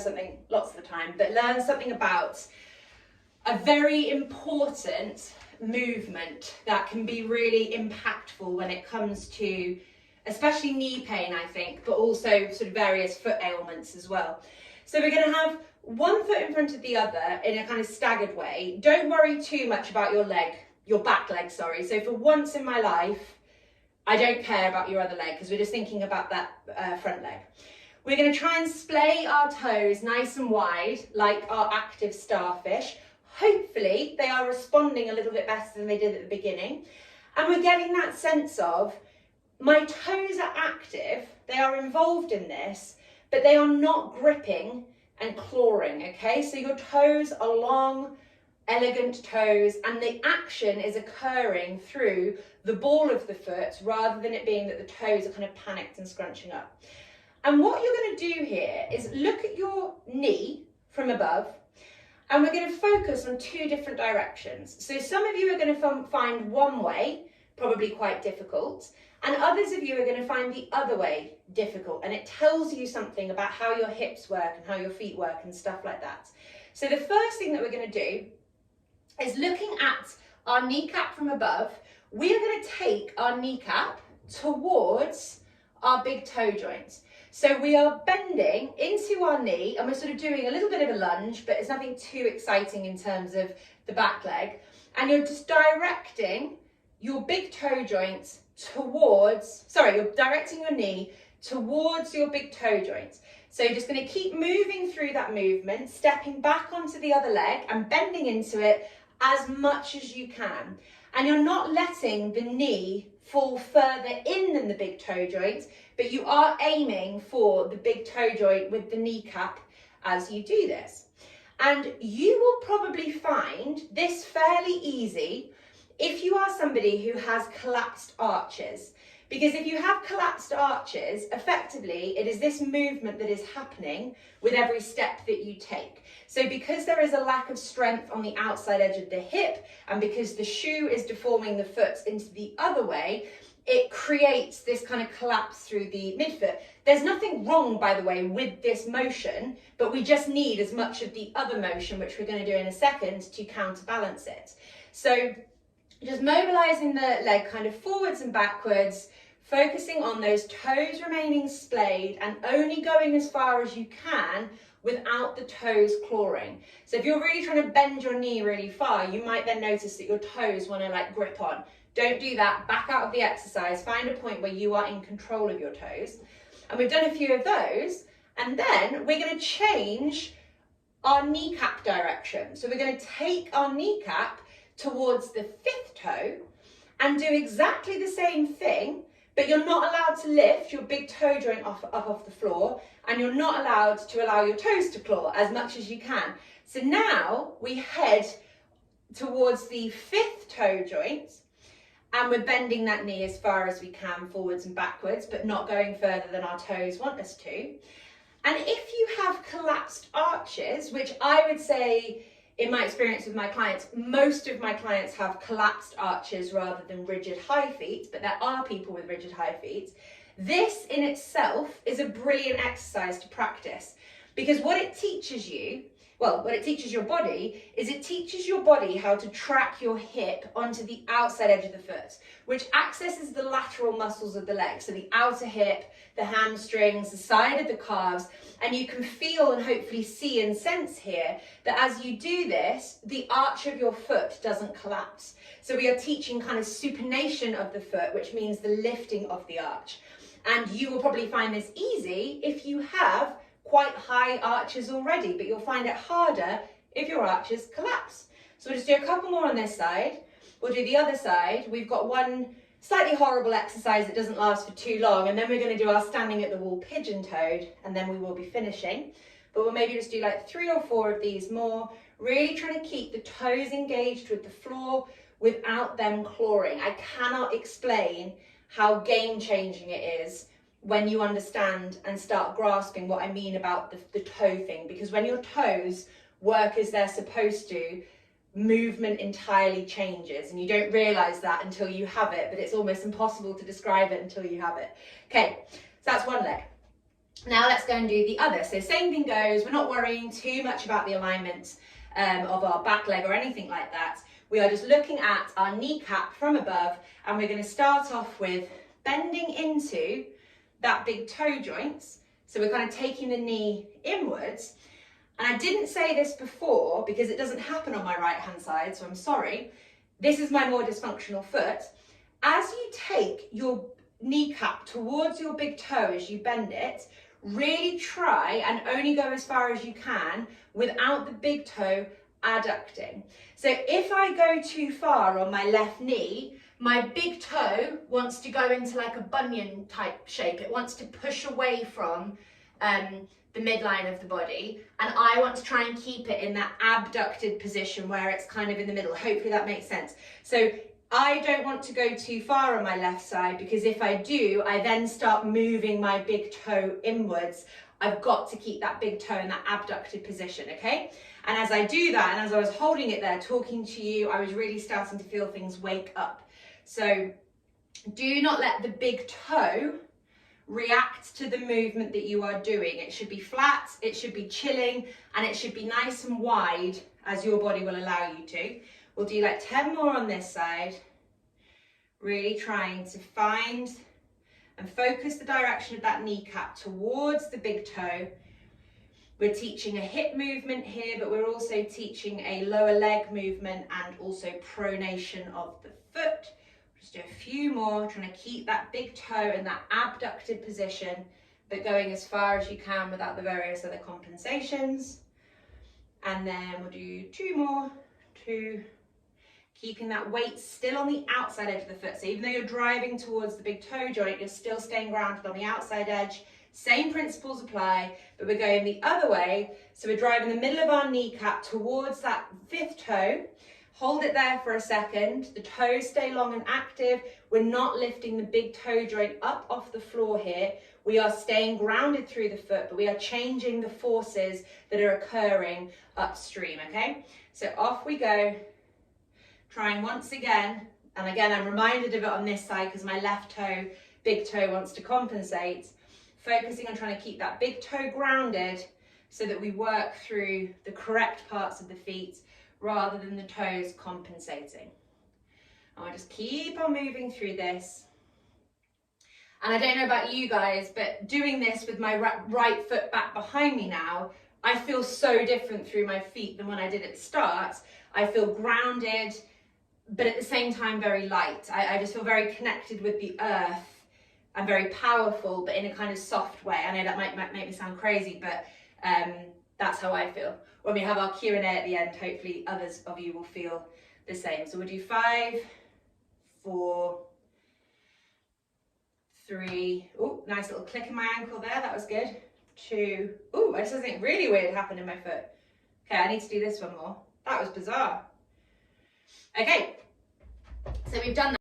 something lots of the time, but learn something about a very important movement that can be really impactful when it comes to especially knee pain, I think, but also sort of various foot ailments as well. So we're going to have one foot in front of the other in a kind of staggered way. Don't worry too much about your back leg, sorry. So for once in my life, I don't care about your other leg because we're just thinking about that front leg. We're going to try and splay our toes nice and wide like our active starfish. Hopefully they are responding a little bit better than they did at the beginning. And we're getting that sense of my toes are active, they are involved in this, but they are not gripping and clawing, okay? So your toes are long, elegant toes, and the action is occurring through the ball of the foot rather than it being that the toes are kind of panicked and scrunching up. And what you're going to do here is look at your knee from above, and we're going to focus on two different directions. So some of you are going to find one way probably quite difficult, and others of you are going to find the other way difficult, and it tells you something about how your hips work and how your feet work and stuff like that. So the first thing that we're going to do is looking at our kneecap from above. We are going to take our kneecap towards our big toe joint. So we are bending into our knee and we're sort of doing a little bit of a lunge, but it's nothing too exciting in terms of the back leg. And you're just directing your big toe joint you're directing your knee towards your big toe joint. So you're just going to keep moving through that movement, stepping back onto the other leg and bending into it as much as you can. And you're not letting the knee fall further in than the big toe joint, but you are aiming for the big toe joint with the kneecap as you do this. And you will probably find this fairly easy if you are somebody who has collapsed arches. Because if you have collapsed arches, effectively, it is this movement that is happening with every step that you take. So because there is a lack of strength on the outside edge of the hip, and because the shoe is deforming the foot into the other way, it creates this kind of collapse through the midfoot. There's nothing wrong, by the way, with this motion, but we just need as much of the other motion, which we're going to do in a second, to counterbalance it. So just mobilizing the leg kind of forwards and backwards, focusing on those toes remaining splayed and only going as far as you can without the toes clawing. So if you're really trying to bend your knee really far, you might then notice that your toes want to like grip on. Don't do that. Back out of the exercise. Find a point where you are in control of your toes. And we've done a few of those. And then we're going to change our kneecap direction. So we're going to take our kneecap towards the fifth toe and do exactly the same thing, but you're not allowed to lift your big toe joint up off the floor, and you're not allowed to allow your toes to claw as much as you can. So now we head towards the fifth toe joint, and we're bending that knee as far as we can forwards and backwards, but not going further than our toes want us to. And if you have collapsed arches, which I would say, in my experience with my clients, most of my clients have collapsed arches rather than rigid high feet, but there are people with rigid high feet. This in itself is a brilliant exercise to practice, because what it teaches you, what it teaches your body is it teaches your body how to track your hip onto the outside edge of the foot, which accesses the lateral muscles of the leg. So the outer hip, the hamstrings, the side of the calves, and you can feel and hopefully see and sense here that as you do this, the arch of your foot doesn't collapse. So we are teaching kind of supination of the foot, which means the lifting of the arch. And you will probably find this easy if you have quite high arches already, but you'll find it harder if your arches collapse. So we'll just do a couple more on this side. We'll do the other side. We've got one slightly horrible exercise that doesn't last for too long, and then we're going to do our standing at the wall pigeon-toed, and then we will be finishing. But we'll maybe just do like 3 or 4 of these more, really trying to keep the toes engaged with the floor without them clawing. I cannot explain how game-changing it is when you understand and start grasping what I mean about the toe thing, because when your toes work as they're supposed to, movement entirely changes, and you don't realize that until you have it, but it's almost impossible to describe it until you have it. Okay, so that's one leg. Now let's go and do the other. So same thing goes, we're not worrying too much about the alignment of our back leg or anything like that. We are just looking at our kneecap from above, and we're going to start off with bending into that big toe joint. So we're kind of taking the knee inwards. And I didn't say this before because it doesn't happen on my right hand side, so I'm sorry. This is my more dysfunctional foot. As you take your kneecap towards your big toe as you bend it, really try and only go as far as you can without the big toe adducting. So if I go too far on my left knee, my big toe wants to go into like a bunion type shape. It wants to push away from the midline of the body, and I want to try and keep it in that abducted position where it's kind of in the middle. Hopefully that makes sense. So I don't want to go too far on my left side, because if I do, I then start moving my big toe inwards. I've got to keep that big toe in that abducted position, okay? And as I do that, and as I was holding it there, talking to you, I was really starting to feel things wake up. So do not let the big toe react to the movement that you are doing. It should be flat, it should be chilling, and it should be nice and wide as your body will allow you to. We'll do like 10 more on this side, really trying to find and focus the direction of that kneecap towards the big toe. We're teaching a hip movement here, but we're also teaching a lower leg movement and also pronation of the foot. Just do a few more, trying to keep that big toe in that abducted position, but going as far as you can without the various other compensations. And then we'll do 2 more, 2, keeping that weight still on the outside edge of the foot. So even though you're driving towards the big toe joint, you're still staying grounded on the outside edge. Same principles apply, but we're going the other way. So we're driving the middle of our kneecap towards that 5th toe. Hold it there for a second. The toes stay long and active. We're not lifting the big toe joint up off the floor here. We are staying grounded through the foot, but we are changing the forces that are occurring upstream, okay? So off we go. Trying once again, and again I'm reminded of it on this side because my left toe, big toe wants to compensate. Focusing on trying to keep that big toe grounded so that we work through the correct parts of the feet rather than the toes compensating. And I'll just keep on moving through this. And I don't know about you guys, but doing this with my right foot back behind me now, I feel so different through my feet than when I did at the start. I feel grounded, but at the same time very light. I just feel very connected with the earth and very powerful, but in a kind of soft way. I know that might make me sound crazy, but that's how I feel. When we have our Q&A at the end, hopefully others of you will feel the same. So we'll do 5, 4, 3. Oh, nice little click in my ankle there. That was good. 2. Oh, I just had something really weird happened in my foot. Okay, I need to do this one more. That was bizarre. Okay, so we've done that.